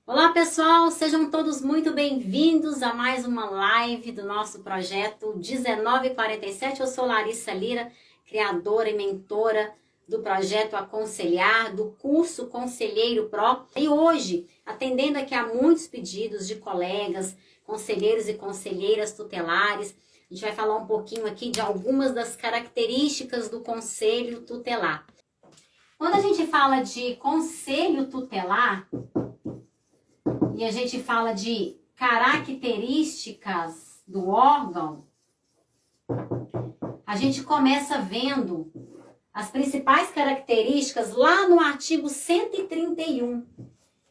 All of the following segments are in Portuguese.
Olá pessoal, sejam todos muito bem-vindos a mais uma live do nosso projeto 1947. Eu sou Larissa Lira, criadora e mentora do projeto Aconselhar, do curso Conselheiro Pro. E hoje, atendendo aqui a muitos pedidos de colegas, conselheiros e conselheiras tutelares, a gente vai falar um pouquinho aqui de algumas das características do conselho tutelar. Quando a gente fala de conselho tutelar, e a gente fala de características do órgão, a gente começa vendo as principais características lá no artigo 131.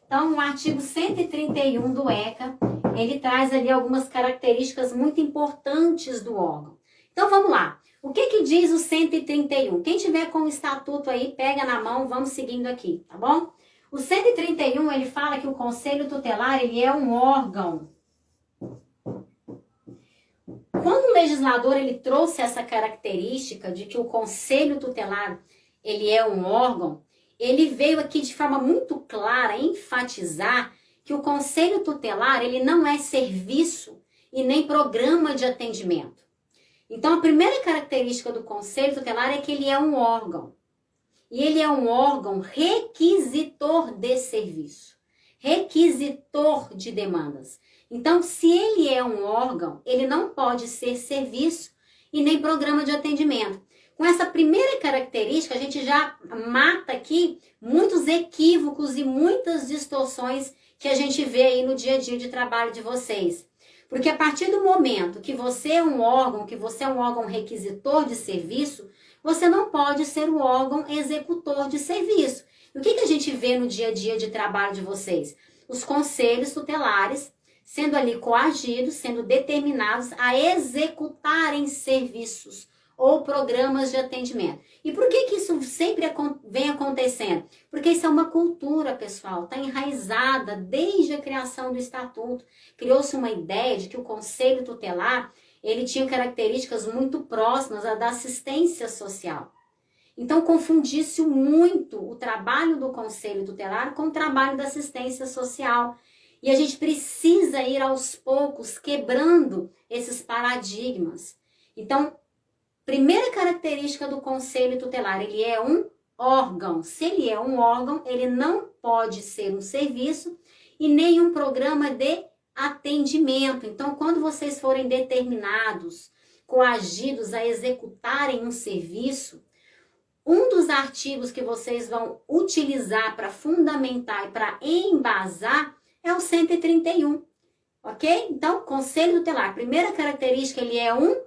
Então, o artigo 131 do ECA, ele traz ali algumas características muito importantes do órgão. Então, vamos lá. O que diz o 131? Quem tiver com o estatuto aí, pega na mão, vamos seguindo aqui, tá bom? O 131, ele fala que o Conselho Tutelar, ele é um órgão. Quando o legislador, ele trouxe essa característica de que o Conselho Tutelar, ele é um órgão, ele veio aqui de forma muito clara enfatizar que o Conselho Tutelar, ele não é serviço e nem programa de atendimento. Então, a primeira característica do Conselho Tutelar é que ele é um órgão. E ele é um órgão requisitor de serviço, requisitor de demandas. Então, se ele é um órgão, ele não pode ser serviço e nem programa de atendimento. Com essa primeira característica, a gente já mata aqui muitos equívocos e muitas distorções que a gente vê aí no dia a dia de trabalho de vocês. Porque a partir do momento que você é um órgão, que você é um órgão requisitor de serviço, você não pode ser o órgão executor de serviço. E o que a gente vê no dia a dia de trabalho de vocês? Os conselhos tutelares sendo ali coagidos, sendo determinados a executarem serviços ou programas de atendimento. E por que isso sempre vem acontecendo? Porque isso é uma cultura, pessoal, está enraizada desde a criação do estatuto. Criou-se uma ideia de que o conselho tutelar ele tinha características muito próximas à da assistência social. Então, confundiu-se muito o trabalho do conselho tutelar com o trabalho da assistência social. E a gente precisa ir aos poucos quebrando esses paradigmas. Então, primeira característica do conselho tutelar, ele é um órgão. Se ele é um órgão, ele não pode ser um serviço e nem um programa de atendimento. Então, quando vocês forem determinados, coagidos a executarem um serviço, um dos artigos que vocês vão utilizar para fundamentar e para embasar é o 131, ok? Então, Conselho Tutelar, primeira característica, ele é um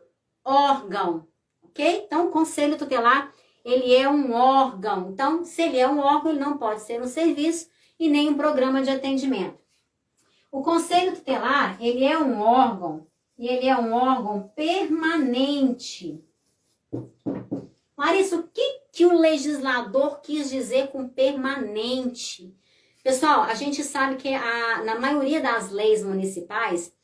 órgão, ok? Então, o Conselho Tutelar, ele é um órgão. Então, se ele é um órgão, ele não pode ser um serviço e nem um programa de atendimento. O Conselho Tutelar, ele é um órgão, e ele é um órgão permanente. Larissa, o que o legislador quis dizer com permanente? Pessoal, a gente sabe que na maioria das leis municipais,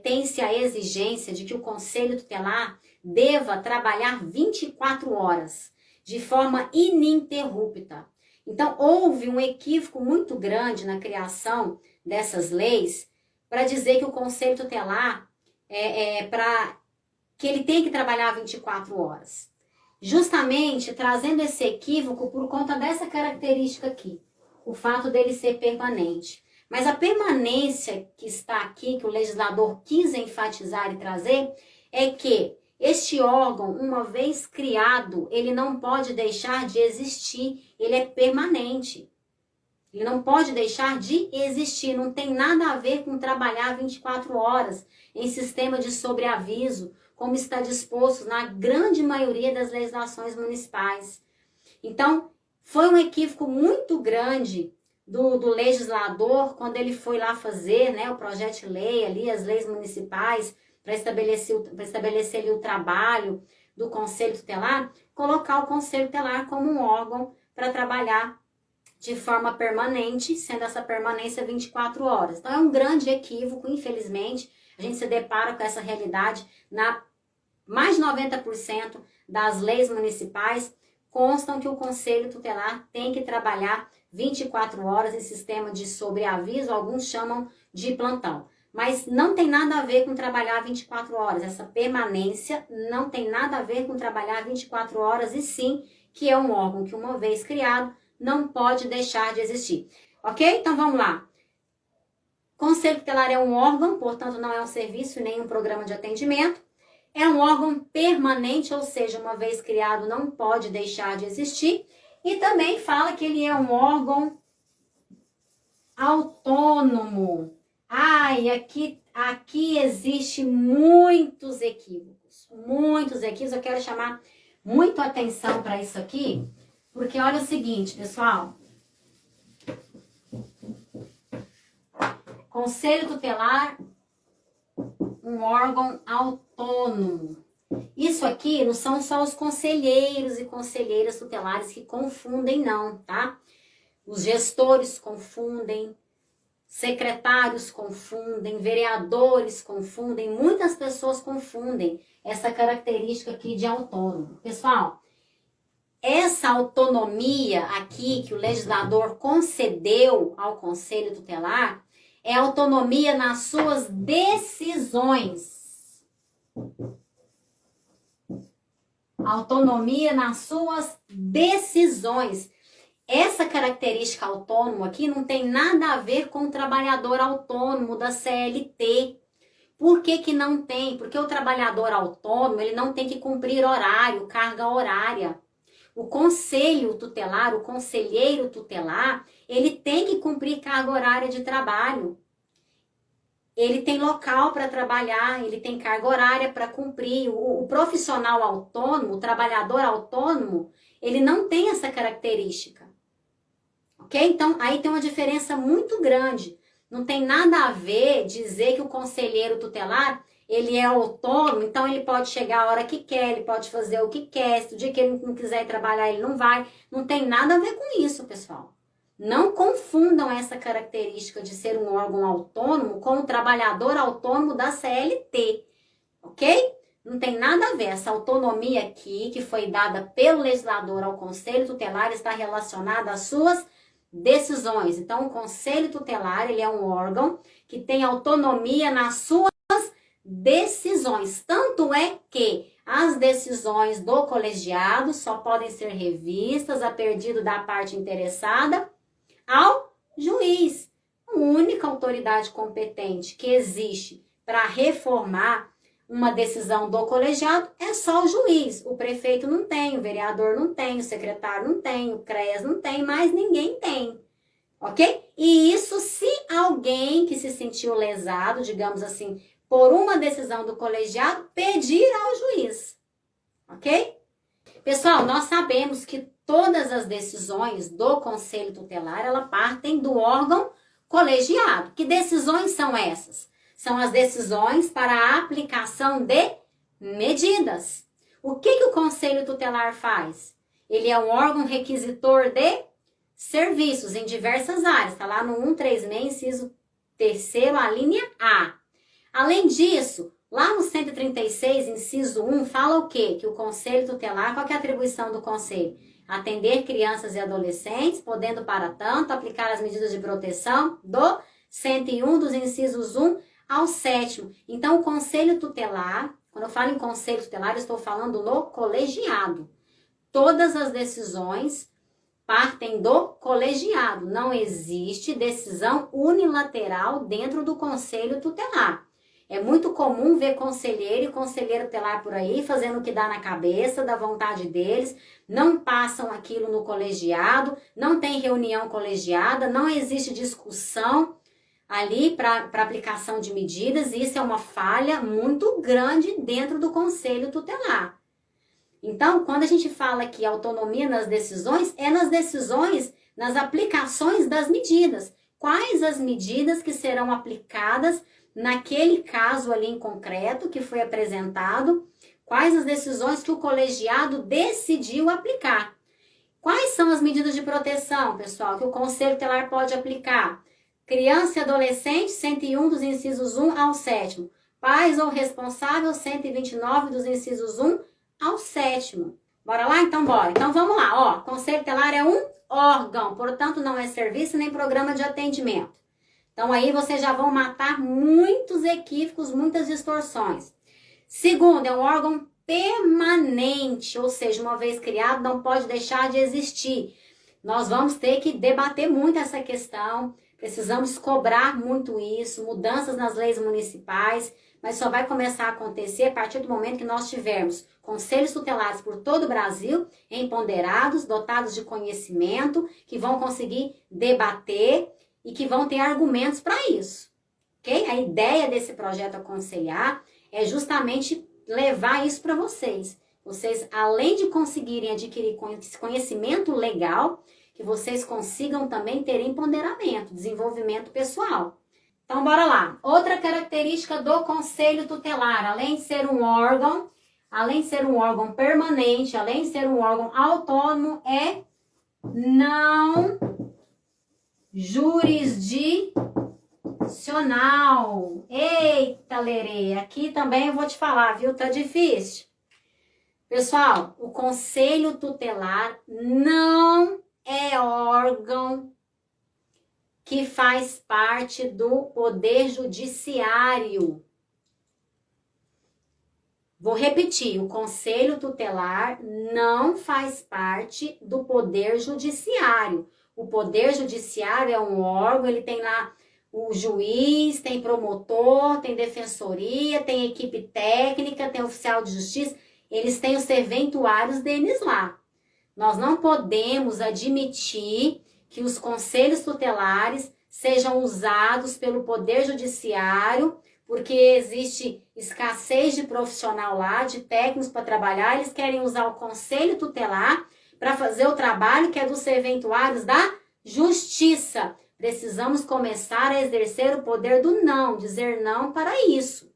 tem-se a exigência de que o Conselho Tutelar deva trabalhar 24 horas, de forma ininterrupta. Então, houve um equívoco muito grande na criação dessas leis para dizer que o Conselho Tutelar que ele tem que trabalhar 24 horas. Justamente trazendo esse equívoco por conta dessa característica aqui, o fato dele ser permanente. Mas a permanência que está aqui, que o legislador quis enfatizar e trazer, é que este órgão, uma vez criado, ele não pode deixar de existir, ele é permanente. Ele não pode deixar de existir, não tem nada a ver com trabalhar 24 horas em sistema de sobreaviso, como está disposto na grande maioria das legislações municipais. Então, foi um equívoco muito grande do legislador quando ele foi lá fazer, né, o projeto de lei ali, as leis municipais, para estabelecer ali o trabalho do Conselho Tutelar, colocar o Conselho Tutelar como um órgão para trabalhar de forma permanente, sendo essa permanência 24 horas. Então, é um grande equívoco, infelizmente. A gente se depara com essa realidade na mais de 90% das leis municipais constam que o Conselho Tutelar tem que trabalhar 24 horas em sistema de sobreaviso, alguns chamam de plantão. Mas não tem nada a ver com trabalhar 24 horas. Essa permanência não tem nada a ver com trabalhar 24 horas, e sim que é um órgão que, uma vez criado, não pode deixar de existir. Ok? Então vamos lá. Conselho tutelar é um órgão, portanto não é um serviço nem um programa de atendimento. É um órgão permanente, ou seja, uma vez criado não pode deixar de existir. E também fala que ele é um órgão autônomo. Ai, aqui existe muitos equívocos. Muitos equívocos. Eu quero chamar muito atenção para isso aqui, porque olha o seguinte, pessoal. Conselho tutelar, um órgão autônomo. Isso aqui não são só os conselheiros e conselheiras tutelares que confundem, não, tá? Os gestores confundem, secretários confundem, vereadores confundem, muitas pessoas confundem essa característica aqui de autônomo. Pessoal, essa autonomia aqui que o legislador concedeu ao Conselho Tutelar é autonomia nas suas decisões. Autonomia nas suas decisões. Essa característica autônomo aqui não tem nada a ver com o trabalhador autônomo da CLT. Por que que não tem? Porque o trabalhador autônomo, ele não tem que cumprir horário, carga horária. O conselho tutelar, o conselheiro tutelar, ele tem que cumprir carga horária de trabalho. Ele tem local para trabalhar, ele tem carga horária para cumprir. O profissional autônomo, o trabalhador autônomo, ele não tem essa característica. Ok? Então, aí tem uma diferença muito grande. Não tem nada a ver dizer que o conselheiro tutelar, ele é autônomo, então ele pode chegar a hora que quer, ele pode fazer o que quer, se o dia que ele não quiser trabalhar, ele não vai. Não tem nada a ver com isso, pessoal. Não confundam essa característica de ser um órgão autônomo com o trabalhador autônomo da CLT, ok? Não tem nada a ver. Essa autonomia aqui, que foi dada pelo legislador ao Conselho Tutelar, está relacionada às suas decisões. Então, o Conselho Tutelar, ele é um órgão que tem autonomia nas suas decisões. Tanto é que as decisões do colegiado só podem ser revistas a pedido da parte interessada ao juiz. A única autoridade competente que existe para reformar uma decisão do colegiado é só o juiz. O prefeito não tem, o vereador não tem, o secretário não tem, o CREAS não tem, mas ninguém tem. Ok? E isso se alguém que se sentiu lesado, digamos assim, por uma decisão do colegiado, pedir ao juiz. Ok? Pessoal, nós sabemos que todas as decisões do Conselho Tutelar, elas partem do órgão colegiado. Que decisões são essas? São as decisões para a aplicação de medidas. O que o Conselho Tutelar faz? Ele é um órgão requisitor de serviços em diversas áreas. Está lá no 136, inciso 3º, a linha A. Além disso, lá no 136, inciso 1, fala o quê? Que o Conselho Tutelar, qual que é a atribuição do Conselho? Atender crianças e adolescentes, podendo, para tanto, aplicar as medidas de proteção do 101, dos incisos 1 ao 7º. Então, o Conselho Tutelar, quando eu falo em Conselho Tutelar, eu estou falando no colegiado. Todas as decisões partem do colegiado. Não existe decisão unilateral dentro do Conselho Tutelar. É muito comum ver conselheiro e conselheiro tutelar por aí fazendo o que dá na cabeça, da vontade deles, não passam aquilo no colegiado, não tem reunião colegiada, não existe discussão ali para aplicação de medidas, e isso é uma falha muito grande dentro do Conselho Tutelar. Então, quando a gente fala que autonomia nas decisões, é nas decisões, nas aplicações das medidas. Quais as medidas que serão aplicadas naquele caso ali em concreto que foi apresentado, quais as decisões que o colegiado decidiu aplicar. Quais são as medidas de proteção, pessoal, que o Conselho Tutelar pode aplicar? Criança e adolescente, 101 dos incisos 1 ao 7º. Pais ou responsável, 129 dos incisos 1 ao 7º. Bora lá? Então bora. Então vamos lá, ó. Conselho Tutelar é um órgão, portanto não é serviço nem programa de atendimento. Então aí vocês já vão matar muitos equívocos, muitas distorções. Segundo, é um órgão permanente, ou seja, uma vez criado, não pode deixar de existir. Nós vamos ter que debater muito essa questão, precisamos cobrar muito isso, mudanças nas leis municipais, mas só vai começar a acontecer a partir do momento que nós tivermos conselhos tutelares por todo o Brasil, empoderados, dotados de conhecimento, que vão conseguir debater e que vão ter argumentos para isso, ok? A ideia desse projeto Aconselhar é justamente levar isso para vocês. Vocês, além de conseguirem adquirir conhecimento legal, que vocês consigam também ter empoderamento, desenvolvimento pessoal. Então, bora lá. Outra característica do Conselho Tutelar, além de ser um órgão permanente, além de ser um órgão autônomo, é não jurisdicional. Eita, lerê, aqui também eu vou te falar, viu? Tá difícil. Pessoal, o Conselho Tutelar não é órgão que faz parte do Poder Judiciário. Vou repetir, o Conselho Tutelar não faz parte do Poder Judiciário. O Poder Judiciário é um órgão, ele tem lá o juiz, tem promotor, tem defensoria, tem equipe técnica, tem oficial de justiça, eles têm os serventuários deles lá. Nós não podemos admitir que os conselhos tutelares sejam usados pelo Poder Judiciário, porque existe escassez de profissional lá, de técnicos para trabalhar, eles querem usar o Conselho Tutelar para fazer o trabalho que é dos serventuários da Justiça. Precisamos começar a exercer o poder do não, dizer não para isso.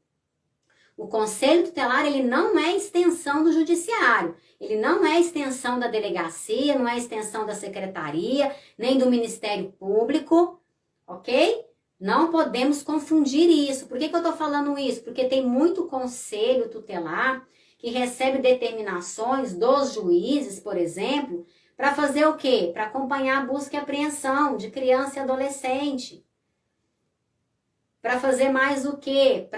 O Conselho Tutelar, ele não é extensão do Judiciário, ele não é extensão da delegacia, não é extensão da secretaria, nem do Ministério Público, ok? Não podemos confundir isso. Por que eu estou falando isso? Porque tem muito Conselho Tutelar que recebe determinações dos juízes, por exemplo, para fazer o quê? Para acompanhar a busca e apreensão de criança e adolescente. Para fazer mais o quê?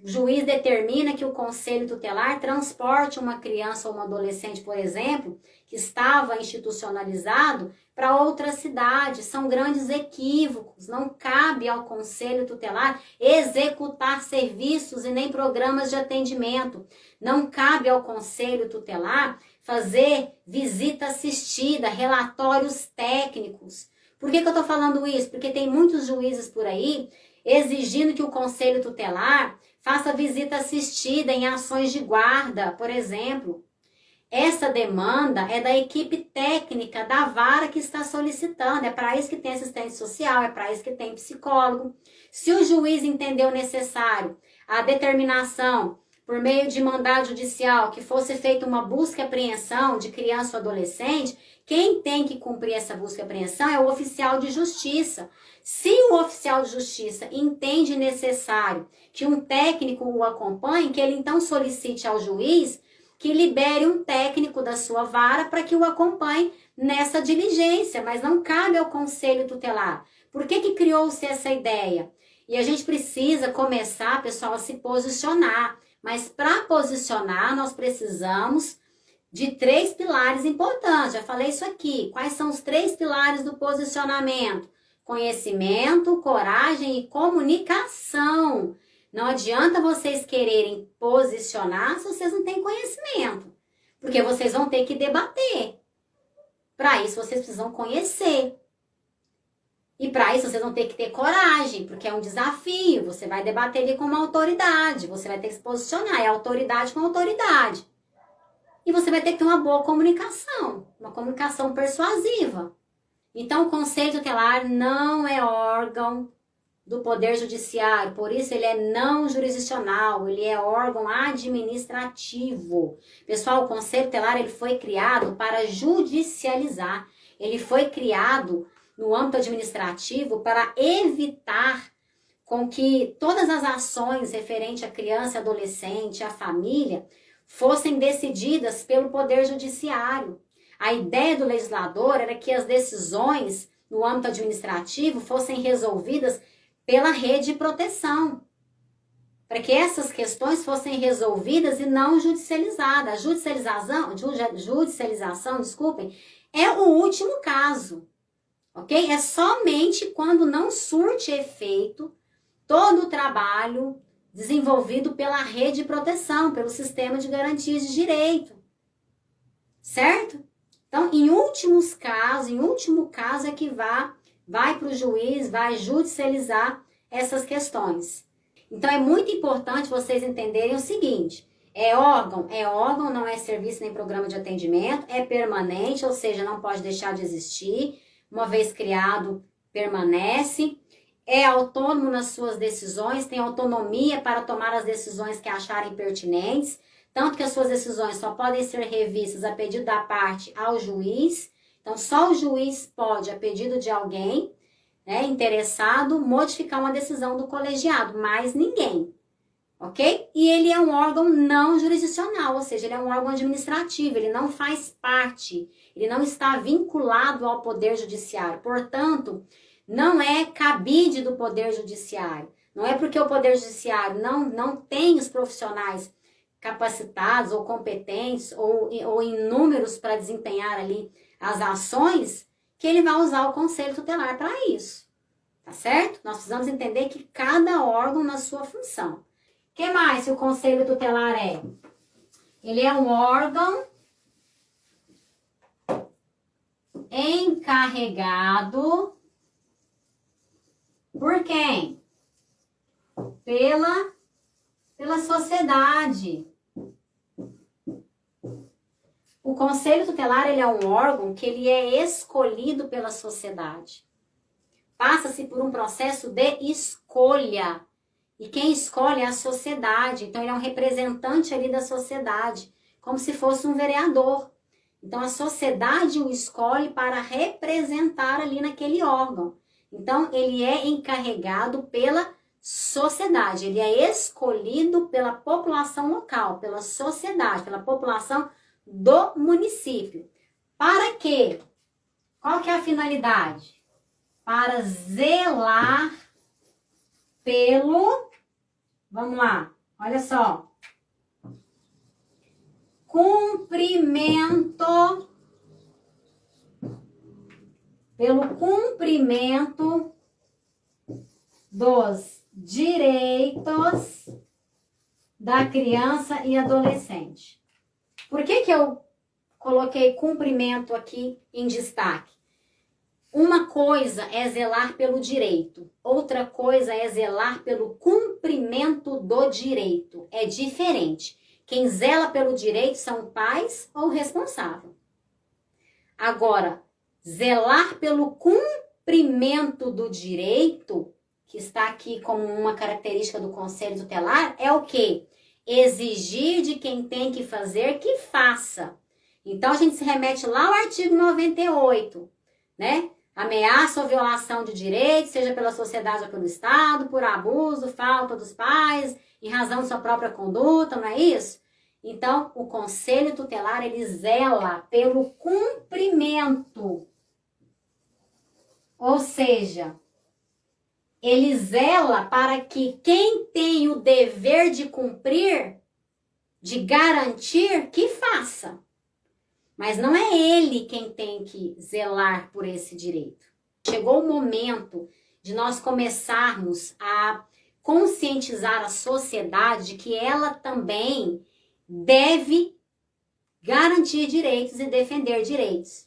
O juiz determina que o Conselho Tutelar transporte uma criança ou um adolescente, por exemplo, que estava institucionalizado para outra cidade. São grandes equívocos. Não cabe ao Conselho Tutelar executar serviços e nem programas de atendimento. Não cabe ao Conselho Tutelar fazer visita assistida, relatórios técnicos. Por que eu estou falando isso? Porque tem muitos juízes por aí exigindo que o Conselho Tutelar faça visita assistida em ações de guarda, por exemplo. Essa demanda é da equipe técnica da vara que está solicitando. É para isso que tem assistente social, é para isso que tem psicólogo. Se o juiz entendeu necessário a determinação por meio de mandado judicial que fosse feita uma busca e apreensão de criança ou adolescente, quem tem que cumprir essa busca e apreensão é o oficial de justiça. Se o oficial de justiça entende necessário que um técnico o acompanhe, que ele então solicite ao juiz que libere um técnico da sua vara para que o acompanhe nessa diligência, mas não cabe ao Conselho Tutelar. Por que criou-se essa ideia? E a gente precisa começar, pessoal, a se posicionar. Mas para posicionar, nós precisamos de 3 pilares importantes. Já falei isso aqui. Quais são os 3 pilares do posicionamento? Conhecimento, coragem e comunicação. Não adianta vocês quererem posicionar se vocês não têm conhecimento. Porque vocês vão ter que debater. Para isso, vocês precisam conhecer. E para isso, vocês vão ter que ter coragem, porque é um desafio. Você vai debater ali com uma autoridade. Você vai ter que se posicionar. É autoridade com autoridade. E você vai ter que ter uma boa comunicação. Uma comunicação persuasiva. Então, o Conselho Tutelar não é órgão do Poder Judiciário, por isso ele é não jurisdicional, ele é órgão administrativo. Pessoal, o Conselho Tutelar ele foi criado para judicializar, ele foi criado no âmbito administrativo para evitar com que todas as ações referentes à criança, adolescente, à família, fossem decididas pelo Poder Judiciário. A ideia do legislador era que as decisões no âmbito administrativo fossem resolvidas pela rede de proteção, para que essas questões fossem resolvidas e não judicializadas. A judicialização, desculpem, é o último caso, ok? É somente quando não surte efeito todo o trabalho desenvolvido pela rede de proteção, pelo sistema de garantias de direito, certo? Então, em último caso é que vai para o juiz, vai judicializar essas questões. Então, é muito importante vocês entenderem o seguinte: é órgão, não é serviço nem programa de atendimento, é permanente, ou seja, não pode deixar de existir, uma vez criado, permanece, é autônomo nas suas decisões, tem autonomia para tomar as decisões que acharem pertinentes, tanto que as suas decisões só podem ser revistas a pedido da parte ao juiz. Então, só o juiz pode, a pedido de alguém, né, interessado, modificar uma decisão do colegiado, mais ninguém, ok? E ele é um órgão não jurisdicional, ou seja, ele é um órgão administrativo, ele não faz parte, ele não está vinculado ao Poder Judiciário, portanto, não é cabide do Poder Judiciário, não é porque o Poder Judiciário não tem os profissionais capacitados ou competentes ou em números para desempenhar ali as ações, que ele vai usar o Conselho Tutelar para isso, tá certo? Nós precisamos entender que cada órgão na sua função. O que mais que o Conselho Tutelar é? Ele é um órgão encarregado por quem? Pela sociedade. O Conselho Tutelar, ele é um órgão que ele é escolhido pela sociedade. Passa-se por um processo de escolha. E quem escolhe é a sociedade. Então, ele é um representante ali da sociedade, como se fosse um vereador. Então, a sociedade o escolhe para representar ali naquele órgão. Então, ele é encarregado pela sociedade. Ele é escolhido pela população local, pela sociedade, pela população do município. Para quê? Qual que é a finalidade? Para zelar pelo, vamos lá, olha só, pelo cumprimento dos direitos da criança e adolescente. Por que eu coloquei cumprimento aqui em destaque? Uma coisa é zelar pelo direito, outra coisa é zelar pelo cumprimento do direito. É diferente. Quem zela pelo direito são pais ou responsável. Agora, zelar pelo cumprimento do direito, que está aqui como uma característica do Conselho Tutelar, é o quê? Exigir de quem tem que fazer que faça. Então, a gente se remete lá ao artigo 98, né? Ameaça ou violação de direitos, seja pela sociedade ou pelo Estado, por abuso, falta dos pais, em razão de sua própria conduta, não é isso? Então, o Conselho Tutelar, ele zela pelo cumprimento. Ou seja, ele zela para que quem tem o dever de cumprir, de garantir, que faça. Mas não é ele quem tem que zelar por esse direito. Chegou o momento de nós começarmos a conscientizar a sociedade de que ela também deve garantir direitos e defender direitos.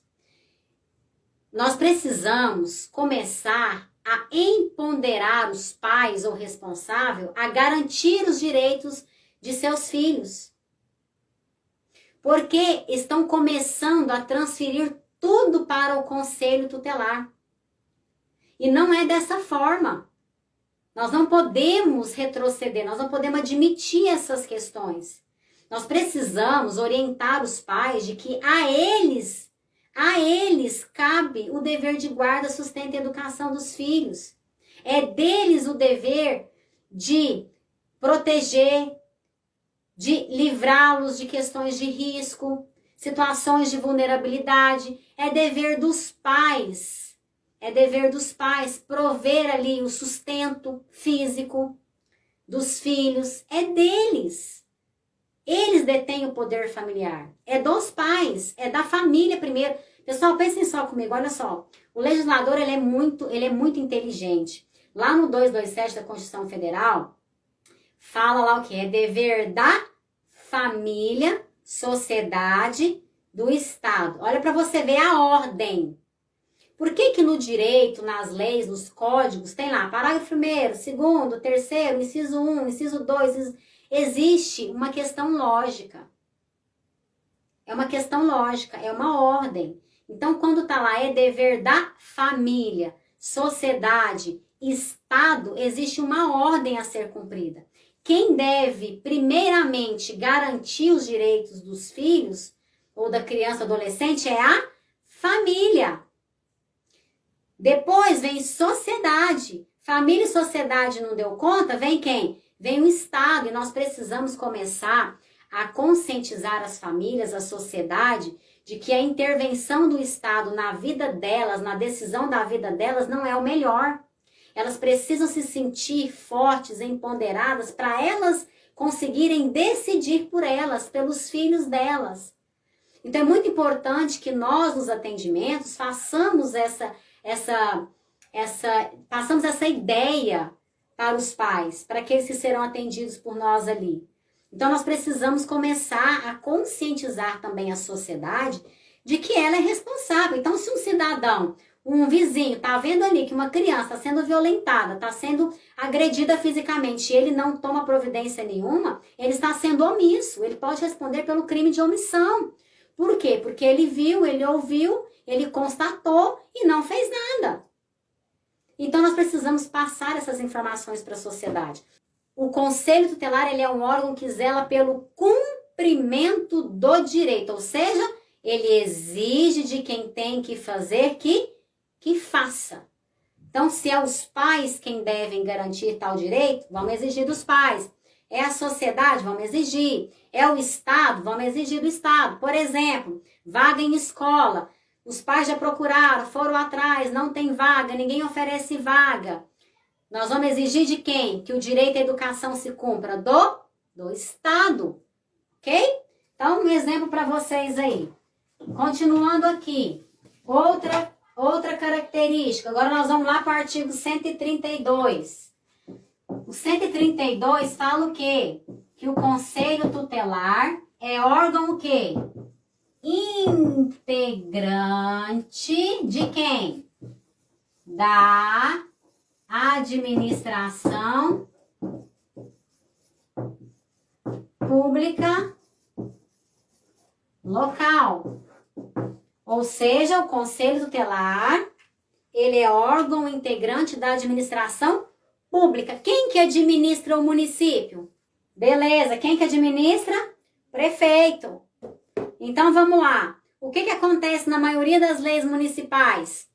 Nós precisamos começar a empoderar os pais ou responsáveis a garantir os direitos de seus filhos. Porque estão começando a transferir tudo para o Conselho Tutelar. E não é dessa forma. Nós não podemos retroceder, nós não podemos admitir essas questões. Nós precisamos orientar os pais de que a eles cabe o dever de guarda, sustento e educação dos filhos. É deles o dever de proteger, de livrá-los de questões de risco, situações de vulnerabilidade. É dever dos pais. É dever dos pais prover ali o sustento físico dos filhos. É deles. Eles detêm o poder familiar. É dos pais, é da família primeiro. Pessoal, pensem só comigo, olha só. O legislador, ele é muito inteligente. Lá no 227 da Constituição Federal, fala lá o que? É dever da família, sociedade, do Estado. Olha para você ver a ordem. Por que que no direito, nas leis, nos códigos, tem lá parágrafo 1º, 2º, 3º, inciso 1, inciso 2, existe uma questão lógica. É uma questão lógica, é uma ordem. Então, quando tá lá, é dever da família, sociedade, Estado, existe uma ordem a ser cumprida. Quem deve, primeiramente, garantir os direitos dos filhos, ou da criança ou adolescente, é a família. Depois vem sociedade. Família e sociedade não deu conta, vem quem? Vem o Estado. E nós precisamos começar a conscientizar as famílias, a sociedade, de que a intervenção do Estado na vida delas, na decisão da vida delas, não é o melhor. Elas precisam se sentir fortes, empoderadas, para elas conseguirem decidir por elas, pelos filhos delas. Então é muito importante que nós, nos atendimentos, passamos essa ideia para os pais, para que eles serão atendidos por nós ali. Então nós precisamos começar a conscientizar também a sociedade de que ela é responsável. Então se um cidadão, um vizinho, está vendo ali que uma criança está sendo violentada, está sendo agredida fisicamente e ele não toma providência nenhuma, ele está sendo omisso, ele pode responder pelo crime de omissão. Por quê? Porque ele viu, ele ouviu, ele constatou e não fez nada. Então nós precisamos passar essas informações para a sociedade. O Conselho Tutelar, ele é um órgão que zela pelo cumprimento do direito, ou seja, ele exige de quem tem que fazer que faça. Então, se é os pais quem devem garantir tal direito, vamos exigir dos pais. É a sociedade, vamos exigir. É o Estado, vamos exigir do Estado. Por exemplo, vaga em escola. Os pais já procuraram, foram atrás, não tem vaga, ninguém oferece vaga. Nós vamos exigir de quem? Que o direito à educação se cumpra do Estado. Ok? Então, um exemplo para vocês aí. Continuando aqui. Outra característica. Agora nós vamos lá para o artigo 132. O 132 fala o quê? Que o Conselho Tutelar é órgão o quê? Integrante de quem? Da administração pública local. Ou seja, o Conselho Tutelar, ele é órgão integrante da administração pública. Quem que administra o município? Beleza, quem que administra? Prefeito. Então, vamos lá. O que acontece na maioria das leis municipais?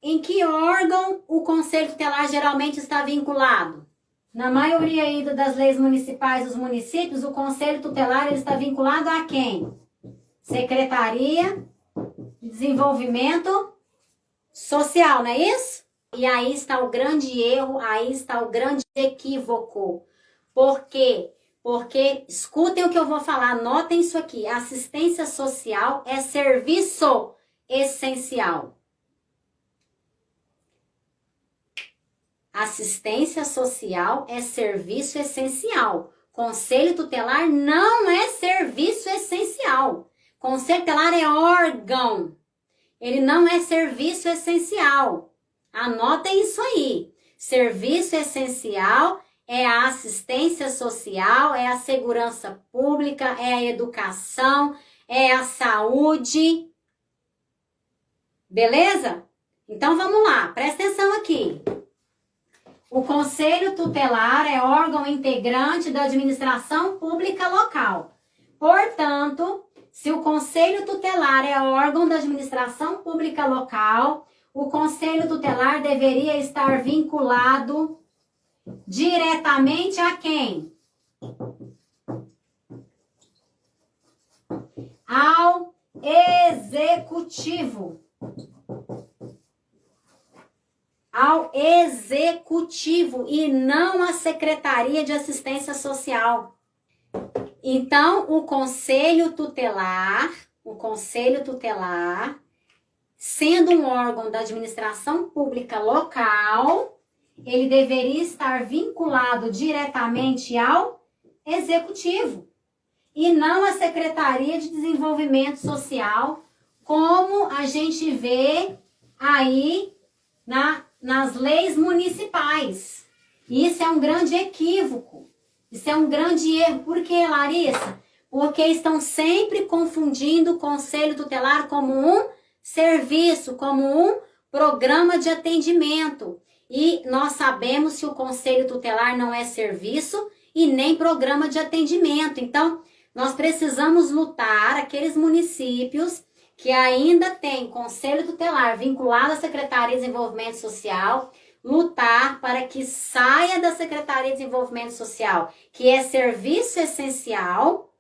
Em que órgão o Conselho Tutelar geralmente está vinculado? Na maioria aí das leis municipais dos municípios, o Conselho Tutelar ele está vinculado a quem? Secretaria de Desenvolvimento Social, não é isso? E aí está o grande erro, aí está o grande equívoco. Por quê? Porque, escutem o que eu vou falar, anotem isso aqui. Assistência social é serviço essencial. Assistência social é serviço essencial. Conselho Tutelar não é serviço essencial. Conselho Tutelar é órgão. Ele não é serviço essencial. Anotem isso aí. Serviço essencial é a assistência social, é a segurança pública, é a educação, é a saúde. Beleza? Então vamos lá, presta atenção aqui. O Conselho Tutelar é órgão integrante da administração pública local. Portanto, se o Conselho Tutelar é órgão da administração pública local, o Conselho Tutelar deveria estar vinculado diretamente a quem? Ao executivo. Ao executivo e não à Secretaria de Assistência Social. Então, o Conselho Tutelar, sendo um órgão da administração pública local, ele deveria estar vinculado diretamente ao executivo e não à Secretaria de Desenvolvimento Social, como a gente vê aí nas leis municipais. Isso é um grande equívoco. Isso é um grande erro. Por quê, Larissa? Porque estão sempre confundindo o Conselho Tutelar como um serviço, como um programa de atendimento. E nós sabemos que o Conselho Tutelar não é serviço e nem programa de atendimento. Então, nós precisamos lutar aqueles municípios que ainda têm Conselho Tutelar vinculado à Secretaria de Desenvolvimento Social, lutar para que saia da Secretaria de Desenvolvimento Social, que é serviço essencial,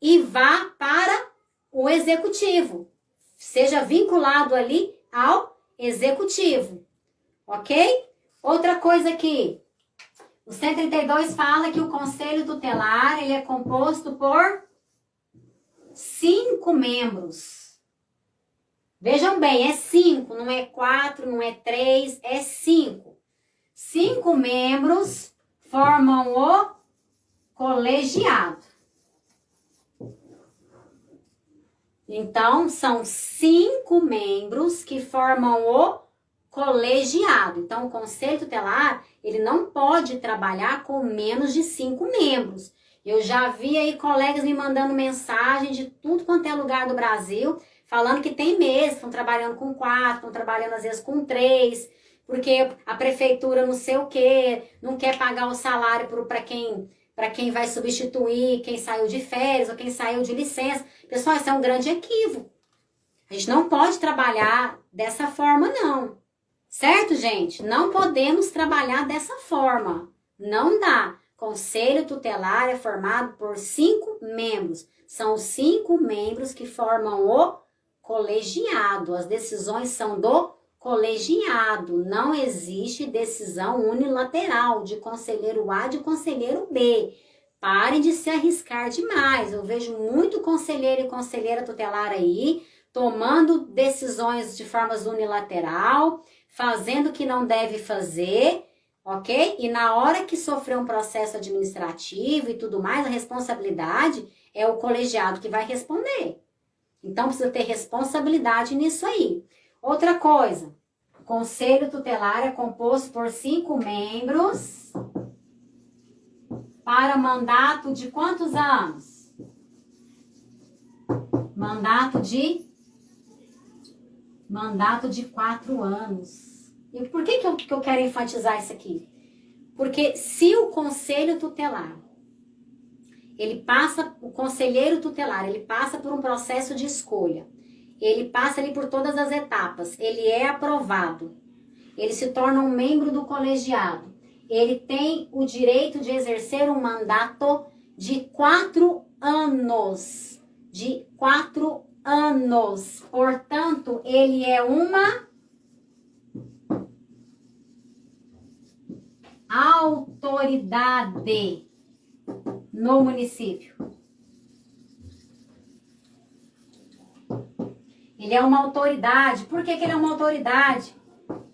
e vá para o executivo. Seja vinculado ali ao executivo. Ok? Outra coisa aqui. O 132 fala que o Conselho Tutelar ele é composto por 5 membros. Vejam bem, é 5, não é 4, não é 3, é 5. 5 membros formam o colegiado. Então, são 5 membros que formam o colegiado. Então, o Conselho Tutelar, ele não pode trabalhar com menos de 5 membros. Eu já vi aí colegas me mandando mensagem de tudo quanto é lugar do Brasil, falando que tem meses, estão trabalhando com 4, estão trabalhando às vezes com 3, porque a prefeitura não sei o quê, não quer pagar o salário para quem vai substituir, quem saiu de férias ou quem saiu de licença. Pessoal, isso é um grande equívoco. A gente não pode trabalhar dessa forma, não. Certo, gente? Não podemos trabalhar dessa forma. Não dá. Conselho Tutelar é formado por 5 membros. São os 5 membros que formam o colegiado. As decisões são do colegiado. Não existe decisão unilateral de conselheiro A de conselheiro B. Parem de se arriscar demais. Eu vejo muito conselheiro e conselheira tutelar aí tomando decisões de forma unilateral, fazendo o que não deve fazer, ok? E na hora que sofrer um processo administrativo e tudo mais, a responsabilidade é o colegiado que vai responder. Então, precisa ter responsabilidade nisso aí. Outra coisa, o Conselho Tutelar é composto por 5 membros para mandato de quantos anos? Mandato de 4 anos. E por que eu quero enfatizar isso aqui? Porque se o Conselho Tutelar, o conselheiro tutelar, ele passa por um processo de escolha, ele passa ali por todas as etapas, ele é aprovado, ele se torna um membro do colegiado, ele tem o direito de exercer um mandato de 4 anos, portanto, ele é uma autoridade no município. Ele é uma autoridade. Por que ele é uma autoridade?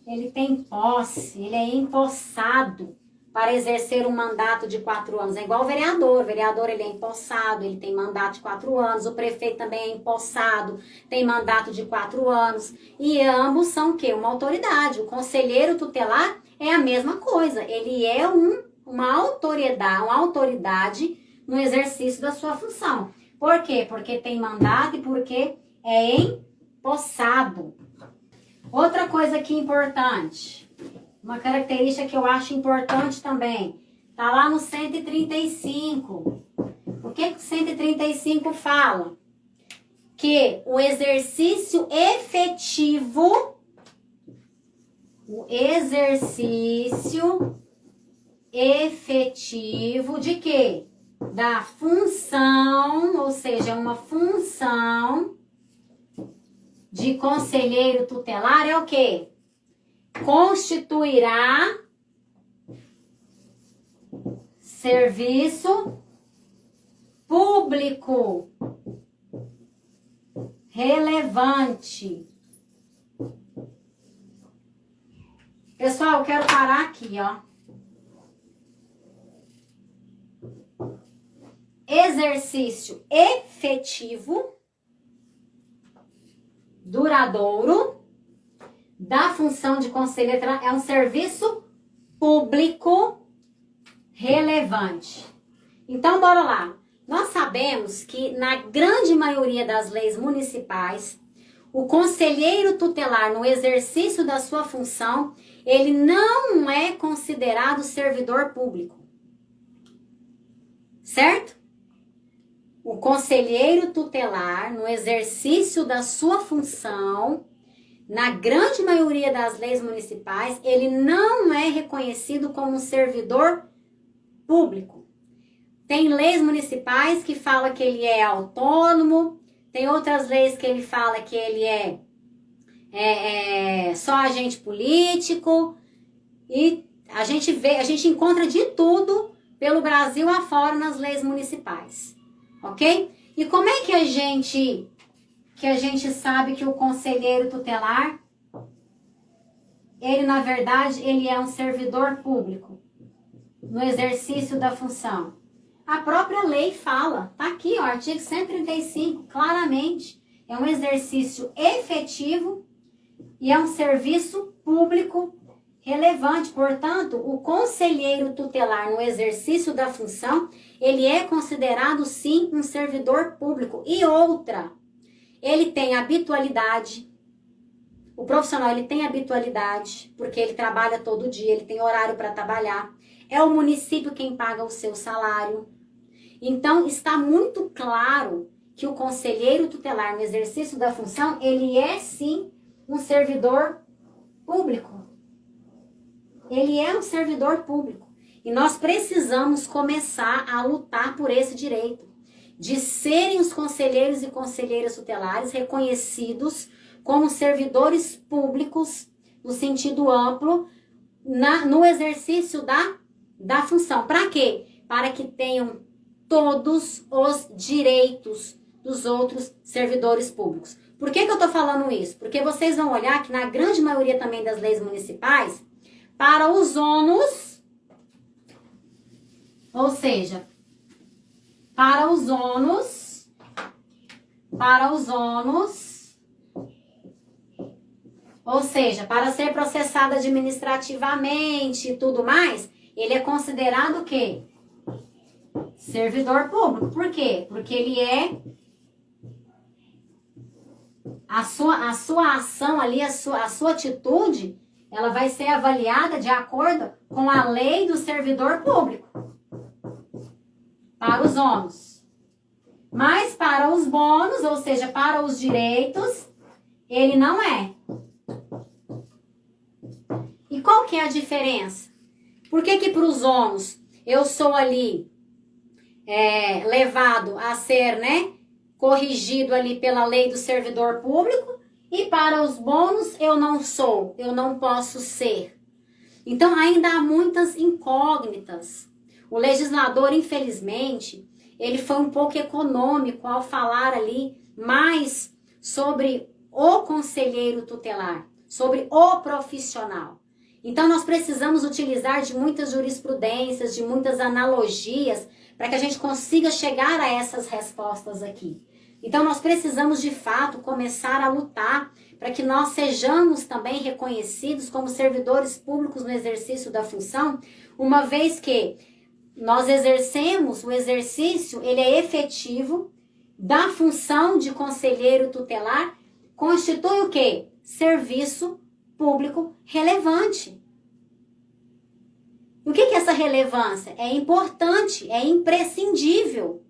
Ele tem posse, ele é empossado para exercer um mandato de 4 anos. É igual o vereador. O vereador ele é empossado, ele tem mandato de 4 anos. O prefeito também é empossado, tem mandato de 4 anos. E ambos são o quê? Uma autoridade. O conselheiro tutelar é a mesma coisa. Ele é uma autoridade no exercício da sua função. Por quê? Porque tem mandato e porque é empossado. Outra coisa aqui importante, uma característica que eu acho importante também, tá lá no 135. O que o 135 fala? Que o exercício efetivo efetivo de quê? Da função, ou seja, uma função de conselheiro tutelar é o quê? Constituirá serviço público relevante. Pessoal, eu quero parar aqui, ó. Exercício efetivo, duradouro, da função de conselheiro é um serviço público relevante. Então, bora lá. Nós sabemos que na grande maioria das leis municipais, o conselheiro tutelar, no exercício da sua função, ele não é considerado servidor público. Certo? O conselheiro tutelar, no exercício da sua função, na grande maioria das leis municipais, ele não é reconhecido como servidor público. Tem leis municipais que falam que ele é autônomo, tem outras leis que ele fala que ele é só agente político, e a gente encontra de tudo pelo Brasil afora nas leis municipais, ok? E como é que a gente sabe que o conselheiro tutelar, ele na verdade, ele é um servidor público no exercício da função? A própria lei fala, tá aqui, ó, artigo 135, claramente, é um exercício efetivo e é um serviço público relevante. Portanto, o conselheiro tutelar no exercício da função, ele é considerado sim um servidor público. E outra, ele tem habitualidade. O profissional, ele tem habitualidade, porque ele trabalha todo dia, ele tem horário para trabalhar. É o município quem paga o seu salário. Então, está muito claro que o conselheiro tutelar no exercício da função, ele é sim um servidor público. Ele é um servidor público. E nós precisamos começar a lutar por esse direito, de serem os conselheiros e conselheiras tutelares reconhecidos como servidores públicos, no sentido amplo, no exercício da função. Para quê? Para que tenham todos os direitos dos outros servidores públicos. Por que eu estou falando isso? Porque vocês vão olhar que na grande maioria também das leis municipais, para os ônus, ou seja, para os ônus, ou seja, para ser processado administrativamente e tudo mais, ele é considerado o quê? Servidor público. Por quê? Porque ele é a sua ação ali, a sua atitude, ela vai ser avaliada de acordo com a lei do servidor público. Para os ônus. Mas para os bônus, ou seja, para os direitos, ele não é. E qual que é a diferença? Por que para os ônus eu sou ali levado a ser, corrigido ali pela lei do servidor público, e para os bônus eu não posso ser? Então ainda há muitas incógnitas. O legislador, infelizmente, ele foi um pouco econômico ao falar ali mais sobre o conselheiro tutelar, sobre o profissional. Então nós precisamos utilizar de muitas jurisprudências, de muitas analogias, para que a gente consiga chegar a essas respostas aqui. Então nós precisamos de fato começar a lutar para que nós sejamos também reconhecidos como servidores públicos no exercício da função, uma vez que nós exercemos, o exercício, ele é efetivo da função de conselheiro tutelar, constitui o quê? Serviço público relevante. O que é essa relevância? É importante, é imprescindível,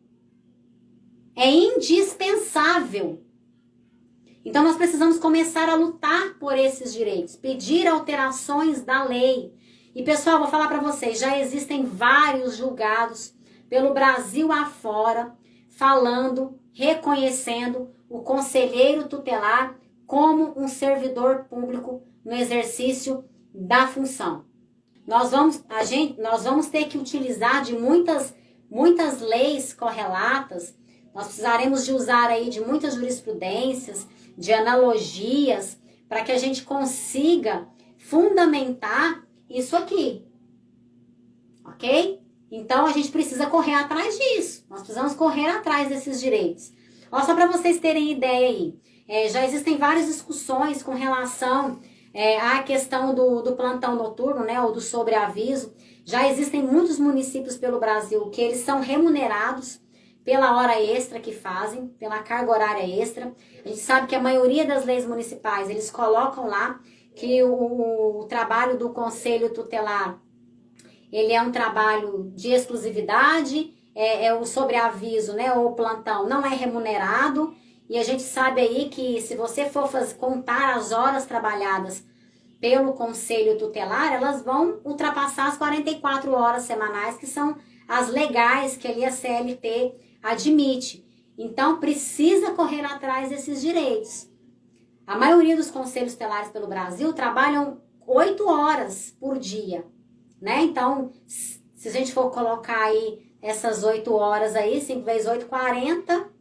é indispensável. Então nós precisamos começar a lutar por esses direitos, pedir alterações da lei. E pessoal, vou falar para vocês, já existem vários julgados pelo Brasil afora, falando, reconhecendo o conselheiro tutelar como um servidor público no exercício da função. Nós vamos ter que utilizar de muitas leis correlatas, nós precisaremos de usar aí de muitas jurisprudências, de analogias, para que a gente consiga fundamentar isso aqui, ok? Então a gente precisa correr atrás disso, nós precisamos correr atrás desses direitos. Ó, só para vocês terem ideia aí, já existem várias discussões com relação à questão do plantão noturno, né, ou do sobreaviso. Já existem muitos municípios pelo Brasil que eles são remunerados pela hora extra que fazem, pela carga horária extra. A gente sabe que a maioria das leis municipais, eles colocam lá que o trabalho do conselho tutelar, ele é um trabalho de exclusividade, o sobreaviso, né, ou o plantão não é remunerado, e a gente sabe aí que se você for contar as horas trabalhadas pelo conselho tutelar, elas vão ultrapassar as 44 horas semanais, que são as legais que ali a CLT admite. Então, precisa correr atrás desses direitos. A maioria dos conselhos tutelares pelo Brasil trabalham 8 horas por dia, né? Então, se a gente for colocar aí essas 8 horas aí, 5 vezes 8, 40,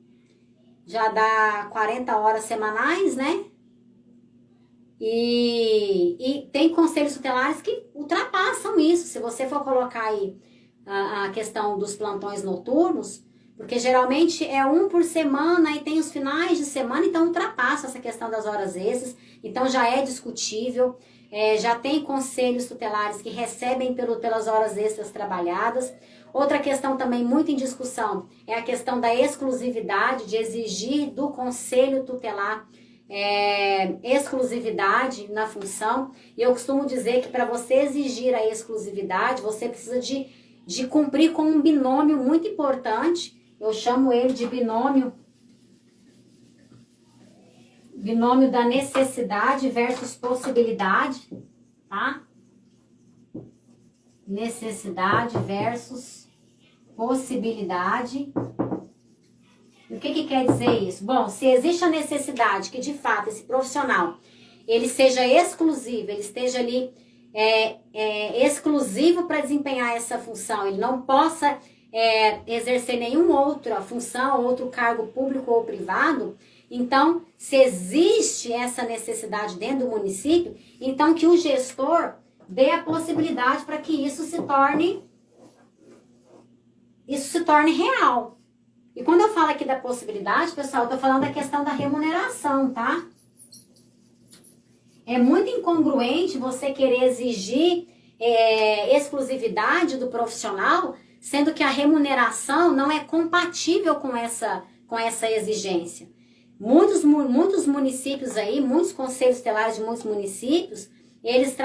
já dá 40 horas semanais, né? E tem conselhos tutelares que ultrapassam isso. Se você for colocar aí a questão dos plantões noturnos, porque geralmente é um por semana e tem os finais de semana, então ultrapassa essa questão das horas extras, então já é discutível. Já tem conselhos tutelares que recebem pelas horas extras trabalhadas. Outra questão também muito em discussão é a questão da exclusividade, de exigir do conselho tutelar exclusividade na função. E eu costumo dizer que para você exigir a exclusividade, você precisa de cumprir com um binômio muito importante. Eu chamo ele de binômio da necessidade versus possibilidade, tá? Necessidade versus possibilidade. O que quer dizer isso? Bom, se existe a necessidade que de fato esse profissional ele seja exclusivo, ele esteja ali exclusivo para desempenhar essa função, ele não possa exercer nenhuma outra função, outro cargo público ou privado, então, se existe essa necessidade dentro do município, então que o gestor dê a possibilidade para que isso se torne real. E quando eu falo aqui da possibilidade, pessoal, eu tô falando da questão da remuneração, tá? É muito incongruente você querer exigir exclusividade do profissional, sendo que a remuneração não é compatível com essa exigência. Muitos municípios aí, muitos conselhos tutelares de muitos municípios, eles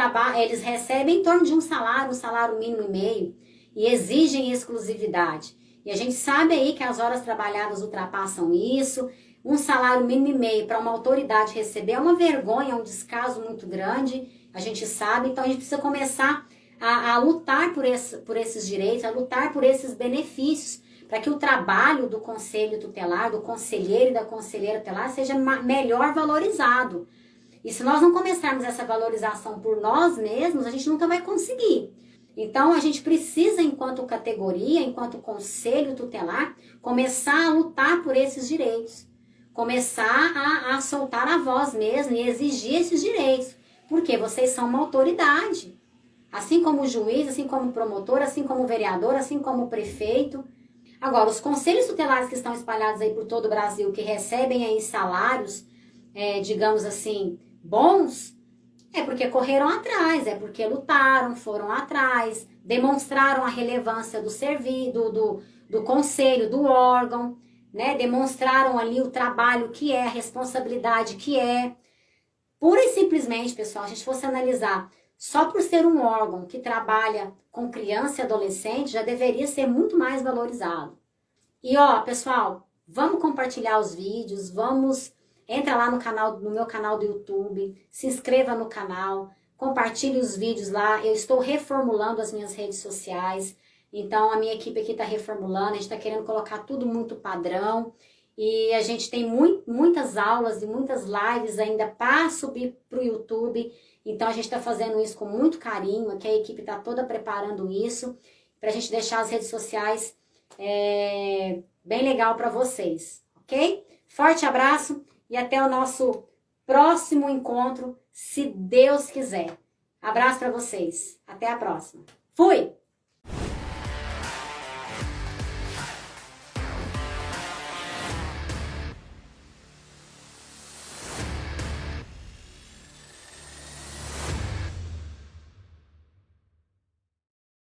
recebem em torno de um salário mínimo e meio, e exigem exclusividade. E a gente sabe aí que as horas trabalhadas ultrapassam isso. Um salário mínimo e meio para uma autoridade receber é uma vergonha, é um descaso muito grande, a gente sabe. Então a gente precisa começar a lutar por esses direitos, a lutar por esses benefícios, para que o trabalho do conselho tutelar, do conselheiro e da conselheira tutelar seja melhor valorizado. E se nós não começarmos essa valorização por nós mesmos, a gente nunca vai conseguir. Então, a gente precisa, enquanto categoria, enquanto conselho tutelar, começar a lutar por esses direitos. Começar a soltar a voz mesmo e exigir esses direitos. Porque vocês são uma autoridade. Assim como o juiz, assim como o promotor, assim como o vereador, assim como o prefeito. Agora, os conselhos tutelares que estão espalhados aí por todo o Brasil, que recebem aí salários, digamos assim, bons, é porque correram atrás, é porque lutaram, foram atrás, demonstraram a relevância do serviço, do conselho, do órgão, né? Demonstraram ali o trabalho que é, a responsabilidade que é. Pura e simplesmente, pessoal, se a gente fosse analisar, só por ser um órgão que trabalha com criança e adolescente, já deveria ser muito mais valorizado. E ó, pessoal, vamos compartilhar os vídeos, entra lá no meu canal do YouTube, se inscreva no canal, compartilhe os vídeos lá. Eu estou reformulando as minhas redes sociais. Então, a minha equipe aqui está reformulando, a gente está querendo colocar tudo muito padrão. E a gente tem muitas aulas e muitas lives ainda para subir para o YouTube. Então, a gente está fazendo isso com muito carinho. Aqui a equipe está toda preparando isso para a gente deixar as redes sociais bem legal para vocês, ok? Forte abraço e até o nosso próximo encontro, se Deus quiser. Abraço para vocês. Até a próxima. Fui!